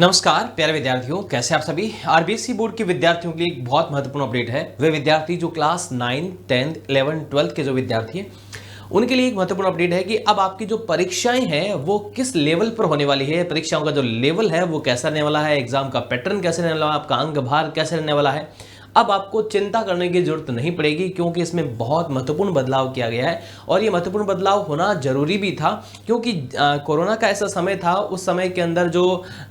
नमस्कार प्यारे विद्यार्थियों, कैसे आप सभी। आरबीएसई बोर्ड के विद्यार्थियों के लिए एक बहुत महत्वपूर्ण अपडेट है। वे विद्यार्थी जो क्लास 9, 10, 11, 12 के जो विद्यार्थी हैं उनके लिए एक महत्वपूर्ण अपडेट है कि अब आपकी जो परीक्षाएं हैं वो किस लेवल पर होने वाली है। परीक्षाओं का जो लेवल है वो कैसा रहने वाला है, एग्जाम का पैटर्न कैसे रहने वाला है, आपका अंक भार कैसे रहने वाला है। अब आपको चिंता करने की जरूरत नहीं पड़ेगी क्योंकि इसमें बहुत महत्वपूर्ण बदलाव किया गया है और ये महत्वपूर्ण बदलाव होना जरूरी भी था क्योंकि कोरोना का ऐसा समय था। उस समय के अंदर जो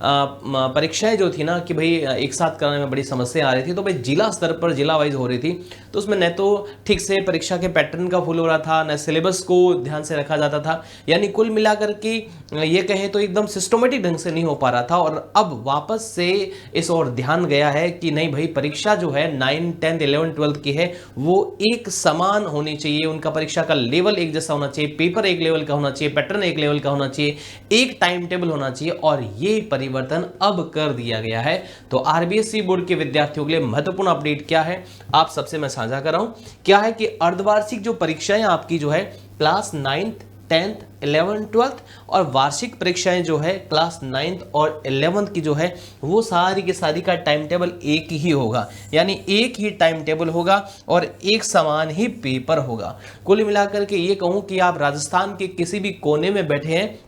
परीक्षाएं जो थी ना कि भाई एक साथ कराने में बड़ी समस्या आ रही थी, तो भाई जिला स्तर पर जिला वाइज हो रही थी, तो उसमें न तो ठीक से परीक्षा के पैटर्न का फॉलो हो रहा था, न सिलेबस को ध्यान से रखा जाता था। यानी कुल मिलाकर के ये कहें तो एकदम सिस्टमेटिक ढंग से नहीं हो पा रहा था। और अब वापस से इस ओर ध्यान गया है कि नहीं भाई, परीक्षा जो है 9, 10, 11, 12 की है वो एक समान होनी चाहिए। उनका परीक्षा का लेवल एक जैसा होना चाहिए, पेपर एक लेवल का होना चाहिए, पैटर्न एक लेवल का होना चाहिए, एक टाइम टेबल होना चाहिए। और ये परिवर्तन अब कर दिया गया है। तो आरबीएसई बोर्ड के विद्यार्थियों के लिए महत्वपूर्ण अपडेट क्या है आप सबसे मैं साझा कर रहा हूं। क्या है कि अर्धवार्षिक जो परीक्षाएं आपकी जो है class 9th, 10th, 11th, 12th और वार्षिक परीक्षाएं जो है क्लास 9th और 11th की जो है वो सारी की सारी का टाइम टेबल एक ही होगा। यानी एक ही टाइम टेबल होगा और एक समान ही पेपर होगा। कुल मिलाकर के ये कहूं कि आप राजस्थान के किसी भी कोने में बैठे हैं,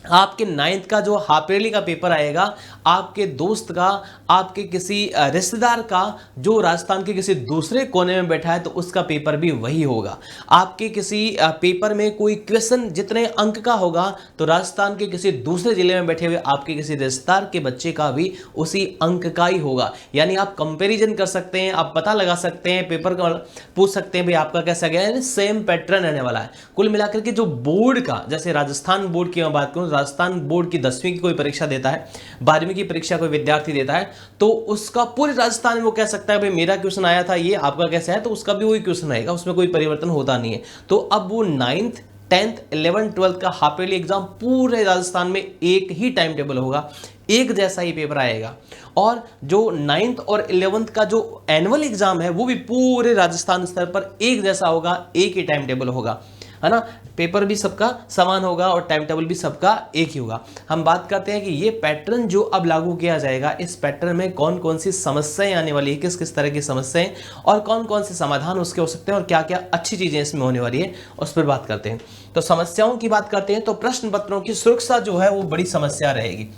आपके 9th का जो हाफ ईयरली का पेपर आएगा, आपके दोस्त का, आपके किसी रिश्तेदार का जो राजस्थान के किसी दूसरे कोने में बैठा है तो उसका पेपर भी वही होगा। आपके किसी पेपर में कोई क्वेश्चन जितने अंक का होगा तो राजस्थान के किसी दूसरे जिले में बैठे हुए आपके किसी रिश्तेदार के बच्चे का भी उसी अंक का ही होगा। यानी आप कंपैरिजन कर सकते हैं, आप पता लगा सकते हैं, पेपर का पूछ सकते हैं भाई आपका कैसा गया है। सेम पैटर्न रहने वाला है। कुल मिलाकर के जो बोर्ड का, जैसे राजस्थान बोर्ड की मैं बात करूं, राजस्थान बोर्ड की 10वीं की कोई परीक्षा देता है, 12वीं की परीक्षा कोई विद्यार्थी देता है, तो उसका पूरे राजस्थान में वो कह सकता है भाई मेरा क्वेश्चन आया था ये, आपका कैसा है, तो उसका भी वही क्वेश्चन आएगा, उसमें कोई परिवर्तन होता नहीं है। तो अब वो 9th, 10th, 11th, 12th का हाफ ईयरली एग्जाम पूरे राजस्थान में एक ही टाइम टेबल होगा, एक जैसा ही पेपर आएगा। और जो 9th और 11th का जो एनुअल एग्जाम है वो भी पूरे राजस्थान स्तर पर एक जैसा होगा, एक ही टाइम टेबल होगा, है ना। पेपर भी सबका समान होगा और टाइम टेबल भी सबका एक ही होगा। हम बात करते हैं कि ये पैटर्न जो अब लागू किया जाएगा, इस पैटर्न में कौन कौन सी समस्याएं आने वाली है, किस किस तरह की समस्याएं और कौन कौन से समाधान उसके हो सकते हैं और क्या क्या अच्छी चीजें इसमें होने वाली है, उस पर बात करते हैं। तो समस्याओं की बात करते हैं तो प्रश्न पत्रों की सुरक्षा जो है वो बड़ी समस्या रहेगी।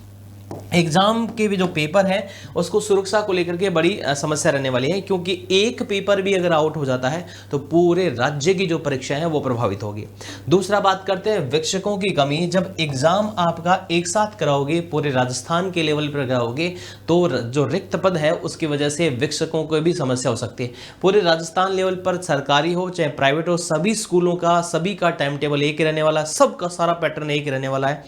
एग्जाम के भी जो पेपर है उसको सुरक्षा को लेकर के बड़ी समस्या रहने वाली है क्योंकि एक पेपर भी अगर आउट हो जाता है तो पूरे राज्य की जो परीक्षा है वो प्रभावित होगी। दूसरा बात करते हैं शिक्षकों की कमी। जब एग्जाम आपका एक साथ कराओगे, पूरे राजस्थान के लेवल पर कराओगे, तो जो रिक्त पद है उसकी वजह से शिक्षकों को भी समस्या हो सकती है। पूरे राजस्थान लेवल पर सरकारी हो चाहे प्राइवेट हो, सभी स्कूलों का सभी का टाइम टेबल एक ही रहने वाला है, सबका सारा पैटर्न एक ही रहने वाला है,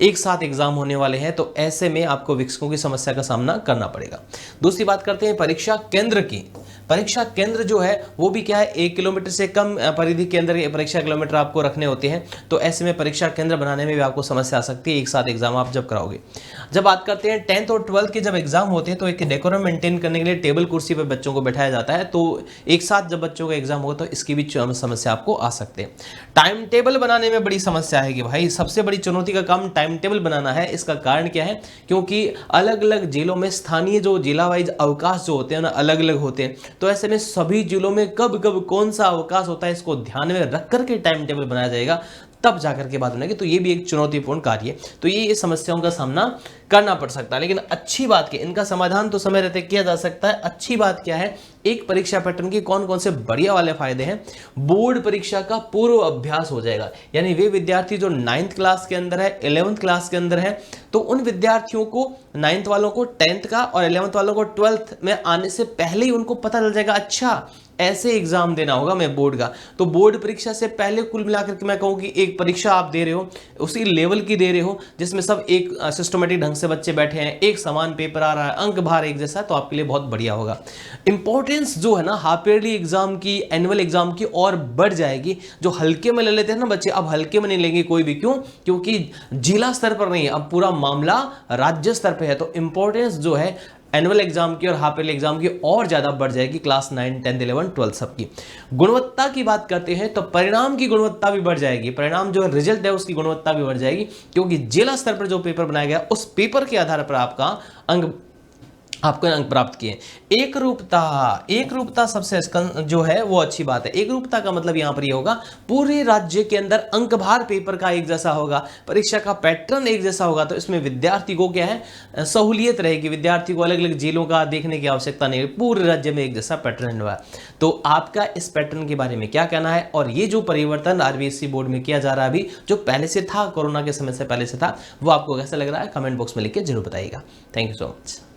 एक साथ एग्जाम होने वाले हैं, तो ऐसे में आपको शिक्षकों की समस्या का सामना करना पड़ेगा। दूसरी बात करते हैं परीक्षा केंद्र की। परीक्षा केंद्र जो है वो भी क्या है, 1 किलोमीटर से कम परिधि के अंदर परीक्षा किलोमीटर आपको रखने होते हैं, तो ऐसे में परीक्षा केंद्र बनाने में भी आपको समस्या आ सकती है एक साथ एग्जाम आप जब कराओगे। जब बात करते हैं 10th और 12th के जब एग्जाम होते हैं तो एक डेकोरम मेंटेन करने के लिए टेबल कुर्सी पर बच्चों को बैठाया जाता है, तो एक साथ जब बच्चों का एग्जाम होगा तो इसकी भी समस्या आपको आ सकती है। टाइम टेबल बनाने में बड़ी समस्या है कि भाई सबसे बड़ी चुनौती का काम टाइम टेबल बनाना है। इसका कारण क्या है, क्योंकि अलग अलग जिलों में स्थानीय जो जिला वाइज अवकाश जो होते हैं ना अलग अलग होते हैं, तो ऐसे में सभी जिलों में कब कब कौन सा अवकाश होता है इसको ध्यान में रख करके टाइम टेबल बनाया जाएगा, तब जाकर के बात बनेगी। तो ये भी एक चुनौतीपूर्ण कार्य है, तो ये समस्याओं का सामना करना पड़ सकता है। लेकिन अच्छी बात क्या, इनका समाधान तो समय रहते किया जा सकता है। अच्छी बात क्या है, एक परीक्षा पैटर्न के कौन कौन से बढ़िया वाले फायदे हैं, बोर्ड परीक्षा का पूर्व अभ्यास हो जाएगा। यानी वे विद्यार्थी जो 9th क्लास के अंदर है, 11th क्लास के अंदर है, तो उन विद्यार्थियों को 9th वालों को 10th का और 11th वालों को 12th में आने से पहले ही उनको पता चल जाएगा अच्छा ऐसे एग्जाम देना होगा मैं बोर्ड का। तो बोर्ड परीक्षा से पहले कुल मिलाकर के मैं कहूँ कि एक परीक्षा आप दे रहे हो उसी लेवल की दे रहे हो जिसमें सब एक सिस्टमेटिक ढंग से बच्चे बैठे हैं, एक समान पेपर आ रहा है, अंक भार एक जैसा है, तो आपके लिए बहुत बढ़िया होगा। इंपॉर्टेंस जो है ना हाफ ईयरली एग्जाम की, एनुअल एग्जाम की और बढ़ जाएगी। जो हल्के में ले लेते हैं ना बच्चे, अब हल्के में नहीं लेंगे कोई भी। क्यों? क्योंकि जिला स्तर पर नहीं है, अब पूरा मामला राज्य स्तर पर है। तो इंपॉर्टेंस जो है एनुअल एग्जाम की और हाफ ईयरली एग्जाम की और ज़्यादा बढ़ जाएगी, क्लास 9, 10, 11, 12 सबकी। गुणवत्ता की बात करते हैं तो परिणाम की गुणवत्ता भी बढ़ जाएगी, परिणाम जो रिजल्ट है उसकी गुणवत्ता भी बढ़ जाएगी, क्योंकि जिला स्तर पर जो पेपर बनाया गया उस पेपर के आधार पर आपको अंक प्राप्त किए। एक रूपता सबसे जो है वो अच्छी बात है। एक रूपता का मतलब यहां पर ये होगा पूरे राज्य के अंदर अंकभार पेपर का एक जैसा होगा, परीक्षा का पैटर्न एक जैसा होगा, तो इसमें विद्यार्थी को क्या है सहूलियत रहेगी, विद्यार्थी को अलग अलग जिलों का देखने की आवश्यकता नहीं है, पूरे राज्य में एक जैसा पैटर्न हुआ। तो आपका इस पैटर्न के बारे में क्या कहना है, और ये जो परिवर्तन आरबीएसई बोर्ड में किया जा रहा है अभी, जो पहले से था, कोरोना के समय से पहले से था, वो आपको कैसा लग रहा है, कमेंट बॉक्स में लिख के जरूर बताइएगा। Thank you so much.